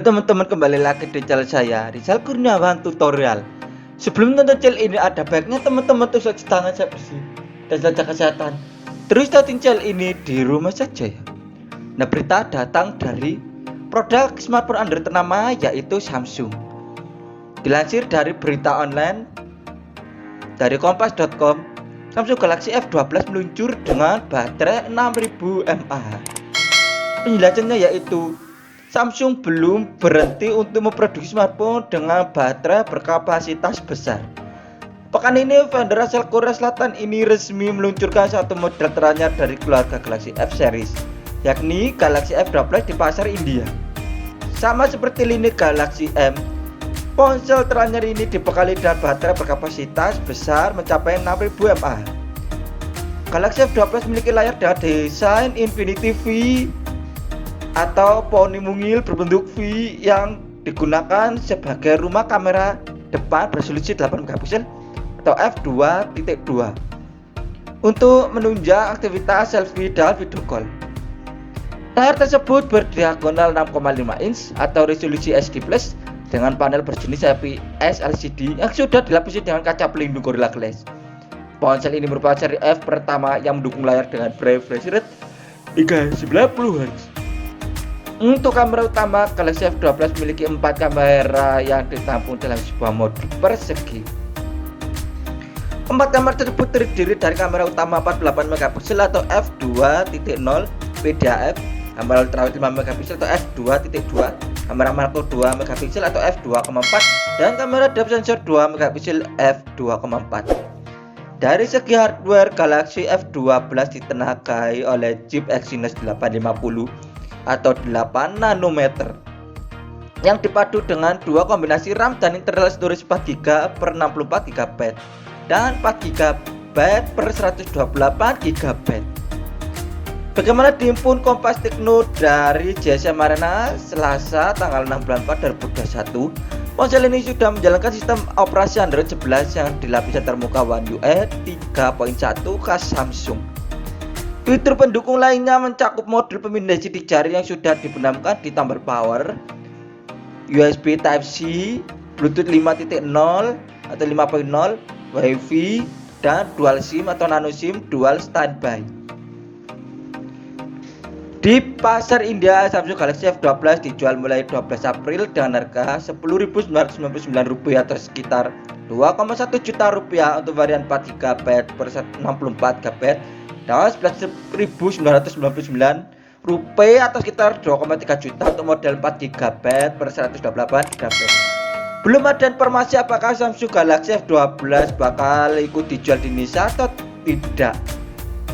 Teman-teman, kembali lagi di channel saya, Rizal Kurniawan Tutorial. Sebelum nonton channel ini, ada baiknya teman-teman tuh cuci tangan saya bersih dan jaga kesehatan. Terus tonton channel ini di rumah saja ya. Nah, berita datang dari produk smartphone Android ternama yaitu Samsung. Dilansir dari berita online dari kompas.com, Samsung Galaxy F12 meluncur dengan baterai 6000 mAh. Penjelasannya yaitu Samsung belum berhenti untuk memproduksi smartphone dengan baterai berkapasitas besar. Pekan ini, vendor asal Korea Selatan ini resmi meluncurkan satu model teranyar dari keluarga Galaxy F series, yakni Galaxy F12 di pasar India. Sama seperti lini Galaxy M, ponsel teranyar ini dibekali dengan baterai berkapasitas besar mencapai 6000 mAh. Galaxy F12 memiliki layar dengan desain Infinity V atau poni mungil berbentuk V yang digunakan sebagai rumah kamera depan beresolusi 8 megapiksel atau f2.2 untuk menunjang aktivitas selfie dan video call. Layar tersebut berdiagonal 6,5 inch atau resolusi HD+ dengan panel berjenis IPS LCD yang sudah dilapisi dengan kaca pelindung Gorilla Glass. Ponsel ini merupakan seri F pertama yang mendukung layar dengan refresh rate hingga 90 Hz. Untuk kamera utama, Galaxy F12 memiliki 4 kamera yang ditampung dalam sebuah modul persegi. 4 kamera tersebut terdiri dari kamera utama 48 megapiksel atau f2.0 PDAF, kamera ultrawide 5 megapiksel atau f2.2, kamera makro 2 megapiksel atau f2.4, dan kamera depth sensor 2 megapiksel f2.4. Dari segi hardware, Galaxy F12 ditenagai oleh chip Exynos 850 atau 8 nanometer yang dipadu dengan dua kombinasi RAM dan internal storage 4GB per 64GB dan 4GB per 128GB. Bagaimana dihimpun Kompas Tekno dari JSM Arena Selasa tanggal 6 bulan 4 2021, ponsel ini sudah menjalankan sistem operasi Android 11 yang dilapisi termuka One UI 3.1 khas Samsung. Fitur pendukung lainnya mencakup modul pemindai sidik jari yang sudah dibenamkan di tumbler power, USB Type-C, Bluetooth 5.0 atau 5.0, Wi-Fi, dan dual SIM atau nano SIM dual standby. Di pasar India, Samsung Galaxy F12 dijual mulai 12 April dengan harga Rp10.999 atau sekitar Rp2,1 juta untuk varian 4GB per 64GB dan Rp11.999 atau sekitar 2,3 juta untuk model 4GB per 128GB. Belum ada informasi apakah Samsung Galaxy F12 bakal ikut dijual di Indonesia atau tidak.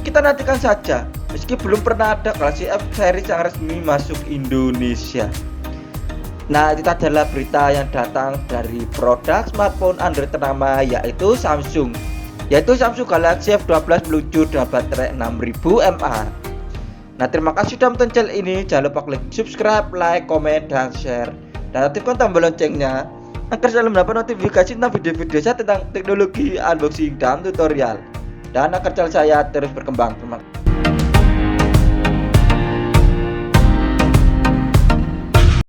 Kita nantikan saja, meski belum pernah ada Galaxy F series yang resmi masuk Indonesia. Nah, itu adalah berita yang datang dari produk smartphone Android ternama yaitu Samsung Galaxy F12 meluncur dengan baterai 6000 mAh. Nah, terima kasih sudah menonton channel ini. Jangan lupa klik subscribe, like, komen, dan share, dan aktifkan tombol loncengnya agar selalu mendapat notifikasi tentang video-video saya tentang teknologi, unboxing, dan tutorial, dan agar channel saya terus berkembang. Terima kasih.